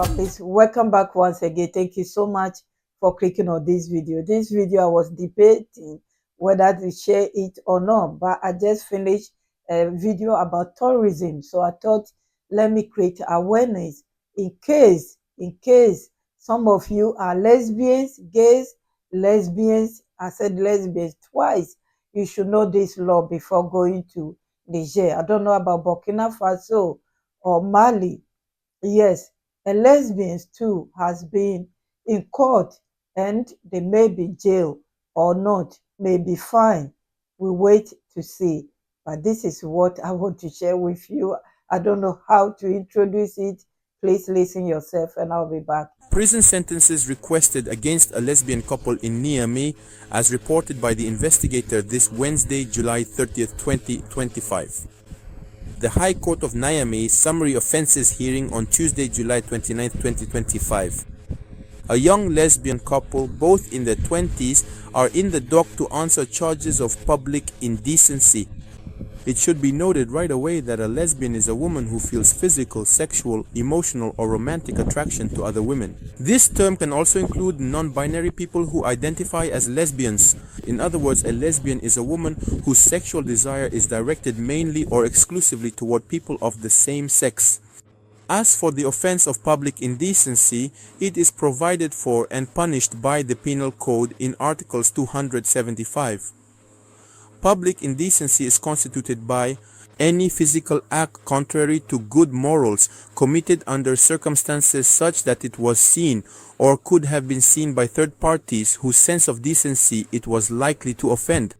families, welcome back once again. Thank you so much for clicking on this video. This video I was debating whether to share it or not, but I just finished a video about tourism, so I thought let me create awareness in case some of you are lesbians, gays, lesbians. I said lesbians twice. You should know this law before going to Niger. I don't know about Burkina Faso or Mali. Yes, and lesbians too has been in court and they may be jailed or not, may be fined. We wait to see. But this is what I want to share with you. I don't know how to introduce it. Please listen yourself and I'll be back. Prison sentences requested against a lesbian couple in Niamey, as reported by the investigator this Wednesday, July 30th, 2025. The High Court of Niamey summary offences hearing on Tuesday, July 29, 2025. A young lesbian couple, both in their 20s, are in the dock to answer charges of public indecency. It should be noted right away that a lesbian is a woman who feels physical, sexual, emotional, or romantic attraction to other women. This term can also include non-binary people who identify as lesbians. In other words, a lesbian is a woman whose sexual desire is directed mainly or exclusively toward people of the same sex. As for the offense of public indecency, it is provided for and punished by the Penal Code in Articles 275. Public indecency is constituted by any physical act contrary to good morals committed under circumstances such that it was seen or could have been seen by third parties whose sense of decency it was likely to offend.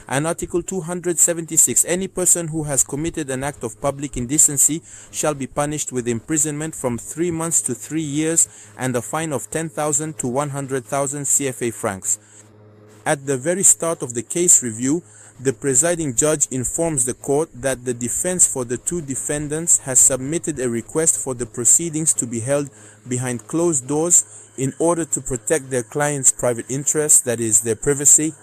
And Article 276, any person who has committed an act of public indecency shall be punished with imprisonment from 3 months to 3 years and a fine of 10,000 to 100,000 CFA francs. At the very start of the case review, the presiding judge informs the court that the defense for the two defendants has submitted a request for the proceedings to be held behind closed doors in order to protect their client's private interests, that is, their privacy.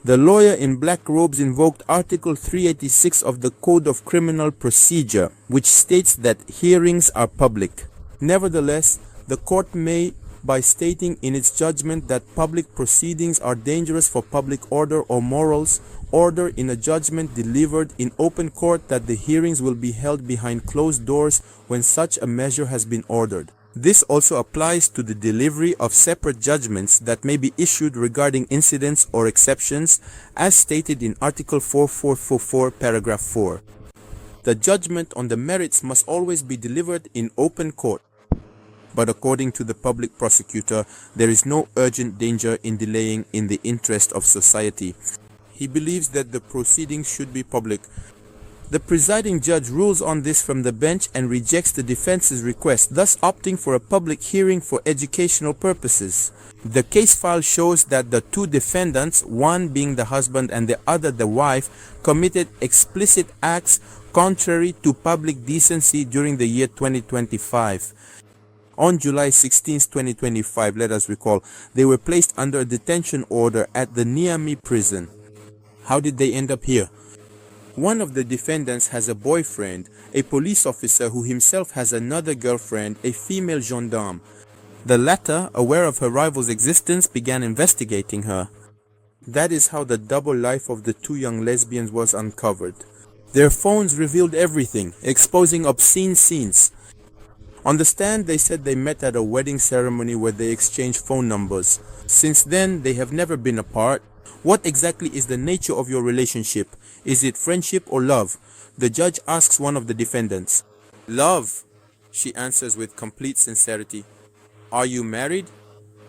The lawyer in black robes invoked Article 386 of the Code of Criminal Procedure, which states that hearings are public. Nevertheless, the court may, by stating in its judgment that public proceedings are dangerous for public order or morals, order in a judgment delivered in open court that the hearings will be held behind closed doors when such a measure has been ordered. This also applies to the delivery of separate judgments that may be issued regarding incidents or exceptions, as stated in Article 4444, paragraph 4. The judgment on the merits must always be delivered in open court. But according to the public prosecutor, there is no urgent danger in delaying in the interest of society. He believes that the proceedings should be public. The presiding judge rules on this from the bench and rejects the defense's request, thus opting for a public hearing for educational purposes. The case file shows that the two defendants, one being the husband and the other the wife, committed explicit acts contrary to public decency during the year 2025. On July 16, 2025, let us recall, they were placed under a detention order at the Niamey prison. How did they end up here? One of the defendants has a boyfriend, a police officer who himself has another girlfriend, a female gendarme. The latter, aware of her rival's existence, began investigating her. That is how the double life of the two young lesbians was uncovered. Their phones revealed everything, exposing obscene scenes. On the stand, they said they met at a wedding ceremony where they exchanged phone numbers. Since then, they have never been apart. What exactly is the nature of your relationship? Is it friendship or love? The judge asks one of the defendants. Love, she answers with complete sincerity. Are you married?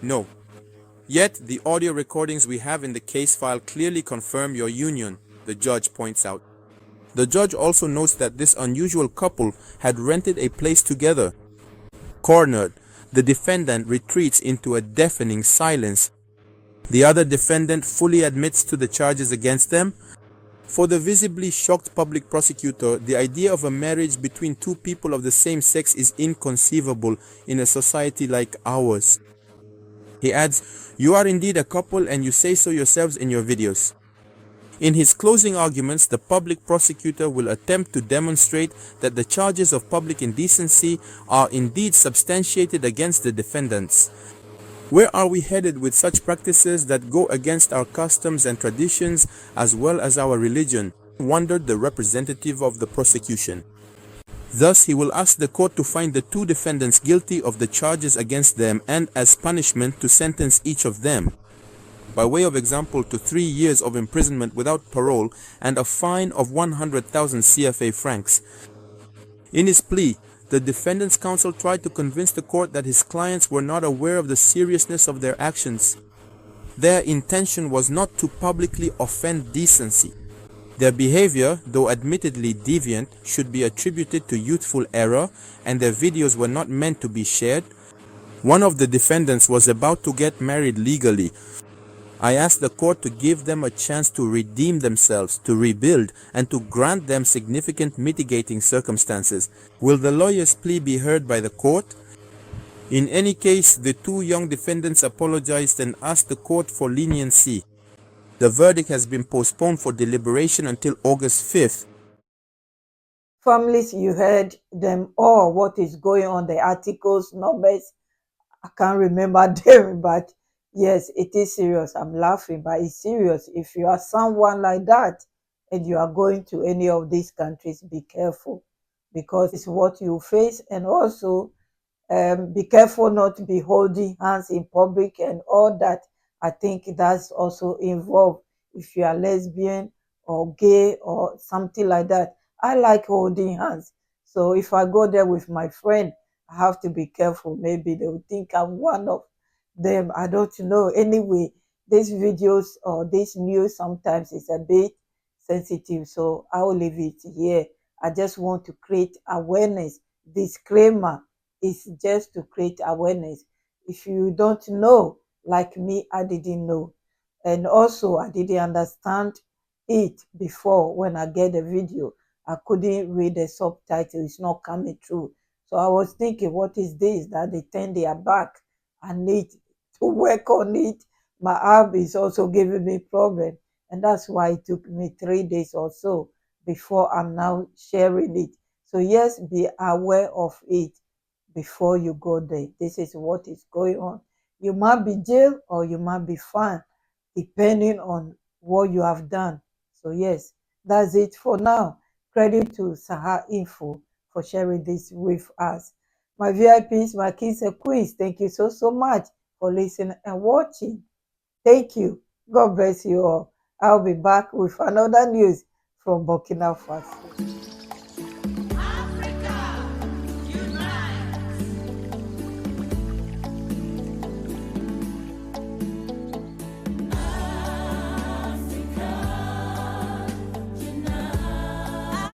No. Yet, the audio recordings we have in the case file clearly confirm your union, the judge points out. The judge also notes that this unusual couple had rented a place together. Cornered, the defendant retreats into a deafening silence. The other defendant fully admits to the charges against them. For the visibly shocked public prosecutor, the idea of a marriage between two people of the same sex is inconceivable in a society like ours. He adds, "You are indeed a couple and you say so yourselves in your videos." In his closing arguments, the public prosecutor will attempt to demonstrate that the charges of public indecency are indeed substantiated against the defendants. Where are we headed with such practices that go against our customs and traditions as well as our religion? Wondered the representative of the prosecution. Thus, he will ask the court to find the two defendants guilty of the charges against them and, as punishment, to sentence each of them, by way of example, to 3 years of imprisonment without parole and a fine of 100,000 CFA francs. In his plea, the defendant's counsel tried to convince the court that his clients were not aware of the seriousness of their actions. Their intention was not to publicly offend decency. Their behavior, though admittedly deviant, should be attributed to youthful error, and their videos were not meant to be shared. One of the defendants was about to get married legally. I asked the court to give them a chance to redeem themselves, to rebuild, and to grant them significant mitigating circumstances. Will the lawyer's plea be heard by the court? In any case, the two young defendants apologized and asked the court for leniency. The verdict has been postponed for deliberation until August 5th. Families, you heard them all, what is going on, the articles, numbers, I can't remember them, but yes, it is serious. I'm laughing, but it's serious. If you are someone like that and you are going to any of these countries, be careful, because it's what you face. And also, be careful not to be holding hands in public and all that. I think that's also involved if you are lesbian or gay or something like that. I like holding hands. So if I go there with my friend, I have to be careful. Maybe they will think I'm one of them. I don't know. Anyway, these videos or this news sometimes is a bit sensitive. So I will leave it here. I just want to create awareness. Disclaimer is just to create awareness. If you don't know, like me, I didn't know. And also, I didn't understand it before when I get the video. I couldn't read the subtitle, it's not coming through. So I was thinking, what is this that they turn their back? I need to work on it. My arm is also giving me problem. And that's why it took me 3 days or so before I'm now sharing it. So yes, be aware of it before you go there. This is what is going on. You might be jailed or you might be fined, depending on what you have done. So yes, that's it for now. Credit to Sahel Info for sharing this with us. My VIPs, my kings and queens, thank you so much for listening and watching. Thank you. God bless you all. I'll be back with another news from Burkina Faso.